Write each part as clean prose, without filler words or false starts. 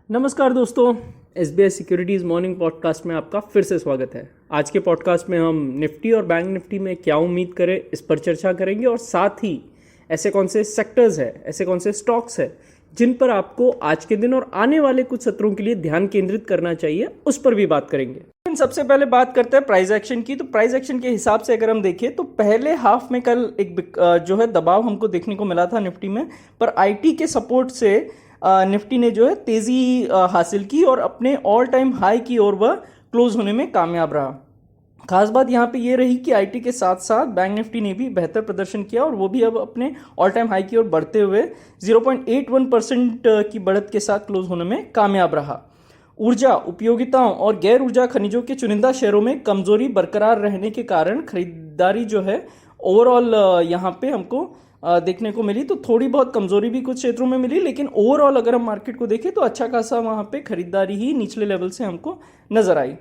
नमस्कार दोस्तों, SBI securities morning podcast में आपका फिर से स्वागत है। आज के पॉडकास्ट में हम निफ्टी और बैंक निफ्टी में क्या उम्मीद करें इस पर चर्चा करेंगे और साथ ही ऐसे कौन से सेक्टर्स हैं, ऐसे कौन से स्टॉक्स हैं जिन पर आपको आज के दिन और आने वाले कुछ सत्रों के लिए ध्यान केंद्रित करना चाहिए, उस पर भी बात करेंगे। सबसे पहले बात करते हैं प्राइस एक्शन की। तो प्राइस एक्शन के हिसाब से अगर हम देखें तो पहले हाफ में कल एक जो है दबाव हमको देखने को मिला था निफ्टी में, पर आईटी के सपोर्ट से निफ्टी ने जो है तेजी हासिल की और अपने ऑल टाइम हाई की ओर वह क्लोज होने में कामयाब रहा। खास बात यहाँ पे ये रही कि आईटी के साथ साथ बैंक निफ्टी ने भी बेहतर प्रदर्शन किया और वो भी अब अपने ऑल टाइम हाई की ओर बढ़ते हुए 0.81% की बढ़त के साथ क्लोज होने में कामयाब रहा। ऊर्जा, उपयोगिताओं और गैर ऊर्जा खनिजों के चुनिंदा शेयरों में कमजोरी बरकरार रहने के कारण खरीदारी जो है ओवरऑल यहाँ पे हमको देखने को मिली। तो थोड़ी बहुत कमजोरी भी कुछ क्षेत्रों में मिली, लेकिन ओवरऑल अगर हम मार्केट को देखें तो अच्छा खासा वहाँ पे खरीदारी ही निचले लेवल से हमको नजर आई।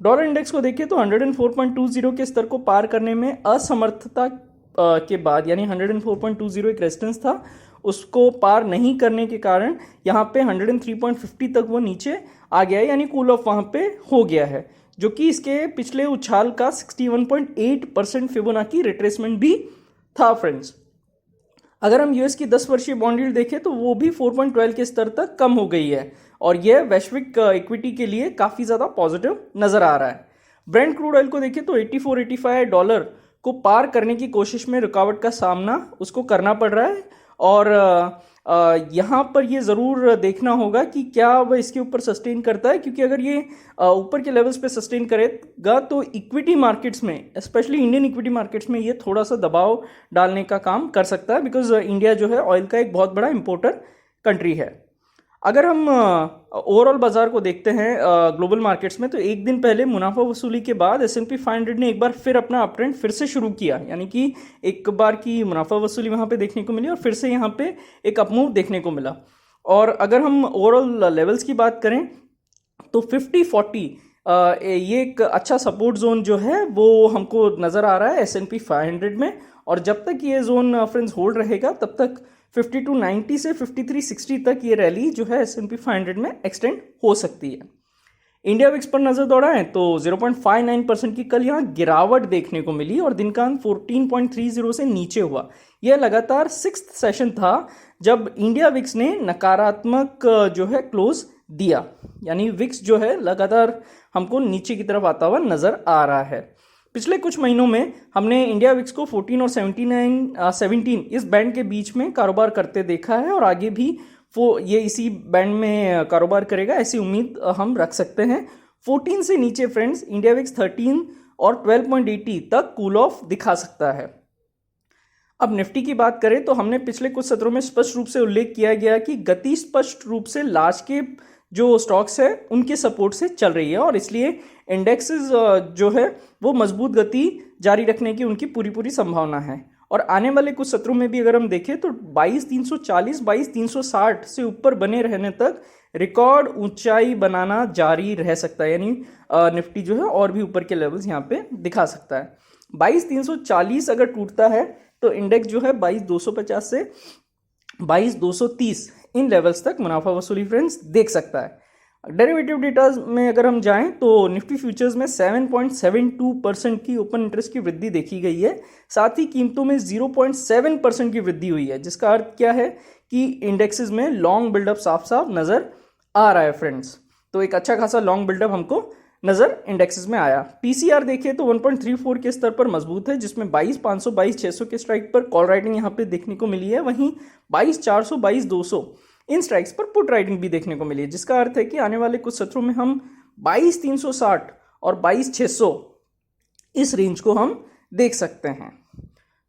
डॉलर इंडेक्स को देखें तो 104.20 के स्तर को पार करने में असमर्थता के बाद, यानी 104.20 एक रेजिस्टेंस था, उसको पार नहीं करने के कारण यहाँ पे 103.50 तक वो नीचे आ गया है, यानी कूल ऑफ वहाँ पे हो गया है, जो कि इसके पिछले उछाल का 61.8% फिबोनाची रिट्रेसमेंट भी था फ्रेंड्स। अगर हम यूएस की 10 वर्षीय बॉन्ड यील्ड देखें तो वो भी 4.12 के स्तर तक कम हो गई है और यह वैश्विक इक्विटी के लिए काफ़ी ज़्यादा पॉजिटिव नज़र आ रहा है। ब्रेंट क्रूड ऑयल को देखें तो $84-85 को पार करने की कोशिश में रुकावट का सामना उसको करना पड़ रहा है और यहाँ पर ये ज़रूर देखना होगा कि क्या वह इसके ऊपर सस्टेन करता है, क्योंकि अगर ये ऊपर के लेवल्स पे सस्टेन करेगा तो इक्विटी मार्केट्स में, स्पेशली इंडियन इक्विटी मार्केट्स में, ये थोड़ा सा दबाव डालने का काम कर सकता है, बिकॉज इंडिया जो है ऑयल का एक बहुत बड़ा इंपोर्टर कंट्री है। अगर हम ओवरऑल बाजार को देखते हैं ग्लोबल मार्केट्स में, तो एक दिन पहले मुनाफा वसूली के बाद S&P 500 ने एक बार फिर अपना अपट्रेंड फिर से शुरू किया, यानी कि एक बार की मुनाफा वसूली वहाँ पे देखने को मिली और फिर से यहाँ पे एक अपमूव देखने को मिला। और अगर हम ओवरऑल लेवल्स की बात करें तो 50-40 ये एक अच्छा सपोर्ट जोन जो है वो हमको नज़र आ रहा है S&P 500 में, और जब तक ये जोन फ्रेंड्स होल्ड रहेगा तब तक 5290 से 5360 तक ये रैली जो है S&P 500 में एक्सटेंड हो सकती है। इंडिया विक्स पर नजर दौड़ाएं तो 0.59% की कल यहाँ गिरावट देखने को मिली और दिन का अंत 14.30 से नीचे हुआ। यह लगातार 6th सेशन था जब इंडिया विक्स ने नकारात्मक जो है क्लोज दिया, यानी विक्स जो है लगातार हमको नीचे की तरफ आता हुआ नजर आ रहा है। पिछले कुछ महीनों में हमने इंडिया विक्स को 14 और 17 इस बैंड के बीच में कारोबार करते देखा है और आगे भी ये इसी बैंड में कारोबार करेगा, ऐसी उम्मीद हम रख सकते हैं। 14 से नीचे फ्रेंड्स इंडिया विक्स 13 और 12.80 तक कूल ऑफ दिखा सकता है। अब निफ्टी की बात करें तो हमने पिछले कुछ सत्रों में स्पष्ट रूप से उल्लेख किया गया कि गति स्पष्ट रूप से लार्ज कैप जो स्टॉक्स है उनके सपोर्ट से चल रही है और इसलिए इंडेक्सेस जो है वो मजबूत गति जारी रखने की उनकी पूरी संभावना है। और आने वाले कुछ सत्रों में भी अगर हम देखें तो 22,340 22,360 से ऊपर बने रहने तक रिकॉर्ड ऊंचाई बनाना जारी रह सकता है, यानी निफ्टी जो है और भी ऊपर के लेवल्स यहाँ पे दिखा सकता है। 22,340 अगर टूटता है तो इंडेक्स जो है 22,250 से 22,230 इन लेवल्स तक मुनाफा वसूली फ्रेंड्स देख सकता है। डेरिवेटिव डेटा में अगर हम जाएं तो निफ्टी फ्यूचर्स में 7.72% की ओपन इंटरेस्ट की वृद्धि देखी गई है, साथ ही कीमतों में 0.7% की वृद्धि हुई है, जिसका अर्थ क्या है कि इंडेक्सेस में लॉन्ग बिल्डअप साफ साफ नजर आ रहा है फ्रेंड्स। तो एक अच्छा खासा लॉन्ग बिल्डअप हमको नजर इंडेक्सेस में आया। पीसीआर देखें तो 1.34 के स्तर पर मजबूत है, जिसमें 22,500 22,600 के स्ट्राइक पर कॉल राइटिंग यहाँ पे देखने को मिली है, वहीं 22,400 22,200 इन स्ट्राइक्स पर पुट राइटिंग भी देखने को मिली है, जिसका अर्थ है कि आने वाले कुछ सत्रों में हम 22,360 और 22,600 इस रेंज को हम देख सकते हैं।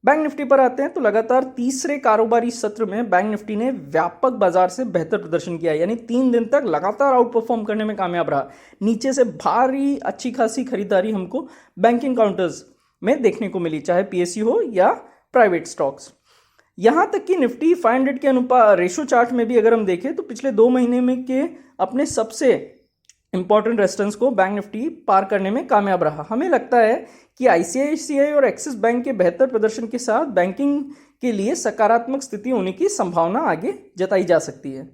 बैंक निफ्टी पर आते हैं तो लगातार तीसरे कारोबारी सत्र में बैंक निफ्टी ने व्यापक बाजार से बेहतर प्रदर्शन किया, यानी 3 दिन तक लगातार आउट परफॉर्म करने में कामयाब रहा। नीचे से भारी अच्छी खासी खरीदारी हमको बैंकिंग काउंटर्स में देखने को मिली, चाहे पीएसयू हो या प्राइवेट स्टॉक्स। यहाँ तक कि निफ्टी 500 के अनुपात रेशो चार्ट में भी अगर हम देखें तो पिछले 2 महीने में के अपने सबसे इंपॉर्टेंट रेजिस्टेंस को बैंक निफ्टी पार करने में कामयाब रहा। हमें लगता है कि आईसीआईसीआई और एक्सिस बैंक के बेहतर प्रदर्शन के साथ बैंकिंग के लिए सकारात्मक स्थिति होने की संभावना आगे जताई जा सकती है।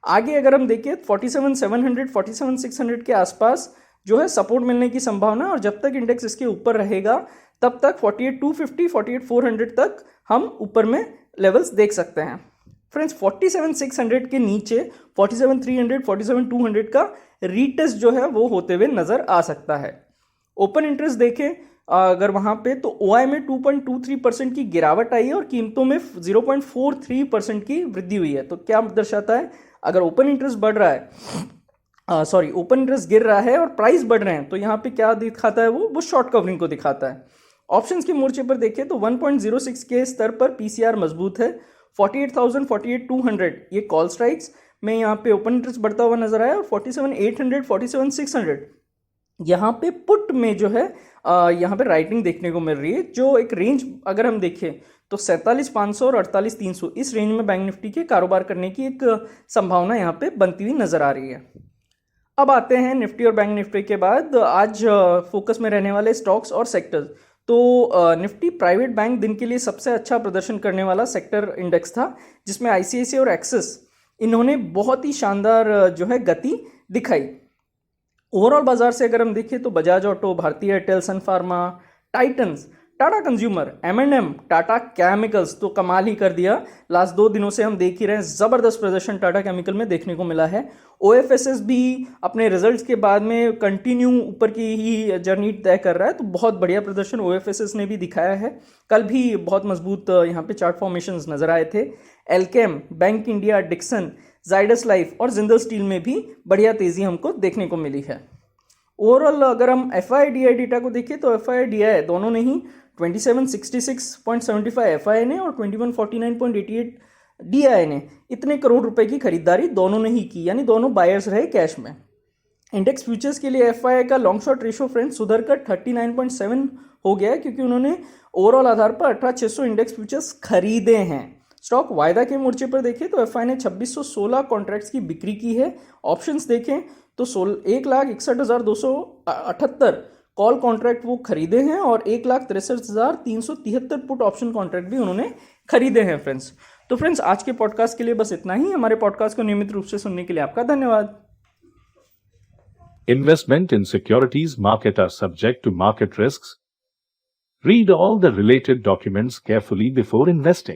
आगे अगर हम देखें 47,700 47,600 के आसपास जो है सपोर्ट मिलने की संभावना है, और जब तक इंडेक्स इसके ऊपर रहेगा तब तक 48,250 48,400 तक हम ऊपर में लेवल्स देख सकते हैं। फ्रेंड्स 47,600 के नीचे 47,300 47,200 का रीटेस्ट जो है वो होते हुए नजर आ सकता है। ओपन इंटरेस्ट देखें अगर वहां पे, तो ओआई में 2.23% की गिरावट आई है और कीमतों में 0.43% की वृद्धि हुई है। तो क्या दर्शाता है, अगर ओपन इंटरेस्ट बढ़ रहा है ओपन इंटरेस्ट गिर रहा है और प्राइस बढ़ रहे हैं, तो यहाँ पे क्या दिखाता है, वो शॉर्ट कवरिंग को दिखाता है। ऑप्शंस के मोर्चे पर देखें तो 1.06 के स्तर पर पीसीआर मजबूत है। 48,000 48,200 ये कॉल स्ट्राइक्स में यहाँ पे ओपन इंटरेस्ट बढ़ता हुआ नजर आया, और 47,800 47,600 यहाँ पे पुट में जो है यहाँ पे राइटिंग देखने को मिल रही है। जो एक रेंज अगर हम देखें तो 47,500 और 48,300 इस रेंज में बैंक निफ्टी के कारोबार करने की एक संभावना यहाँ पे बनती हुई नजर आ रही है। अब आते हैं निफ्टी और बैंक निफ्टी के बाद आज फोकस में रहने वाले स्टॉक्स और सेक्टर्स। तो निफ्टी प्राइवेट बैंक दिन के लिए सबसे अच्छा प्रदर्शन करने वाला सेक्टर इंडेक्स था, जिसमें आईसीआईसीआई और एक्सिस इन्होंने बहुत ही शानदार जो है गति दिखाई। ओवरऑल बाजार से अगर हम देखें तो Bajaj Auto, Bharti Airtel, Sun Pharma, Titans, Tata Consumer, M&M, Tata Chemicals तो कमाल ही कर दिया। लास्ट 2 दिनों से हम देख ही रहे हैं, जबरदस्त प्रदर्शन टाटा केमिकल में देखने को मिला है। OFSS भी अपने रिजल्ट्स के बाद में कंटिन्यू ऊपर की ही जर्नी तय कर रहा है, तो बहुत बढ़िया प्रदर्शन OFSS ने भी दिखाया है। कल भी बहुत मजबूत यहाँ पे चार्ट फॉर्मेशंस नजर आए थे। Alkem, bank India, Dixon, Zydus life और जिंदल स्टील में भी बढ़िया तेजी हमको देखने को मिली है। ओवरऑल अगर हम FIDI डेटा को देखें तो FIDI दोनों ने ही 2766.75 FI ने और 2149.88 DI ने इतने करोड़ रुपए की खरीदारी दोनों ने ही की, यानी दोनों बायर्स रहे कैश में। इंडेक्स फ्यूचर्स के लिए FI का लॉन्ग शॉर्ट रेशो फ्रेंड्स सुधर कर 39.7 हो गया है, क्योंकि उन्होंने ओवरऑल आधार पर 18,600 इंडेक्स फ्यूचर्स खरीदे हैं। स्टॉक वायदा के मोर्चे पर देखें तो FI ने 2616 कॉन्ट्रैक्ट्स की बिक्री की है। ऑप्शंस देखें तो 1,61,278 कॉल कॉन्ट्रैक्ट वो खरीदे हैं और 1,63,373 पुट ऑप्शन कॉन्ट्रैक्ट भी उन्होंने खरीदे हैं फ्रेंड्स। तो फ्रेंड्स आज के पॉडकास्ट के लिए बस इतना ही। हमारे पॉडकास्ट को नियमित रूप से सुनने के लिए आपका धन्यवाद। Investment in securities market are subject to market risks. Read all the related documents carefully before investing.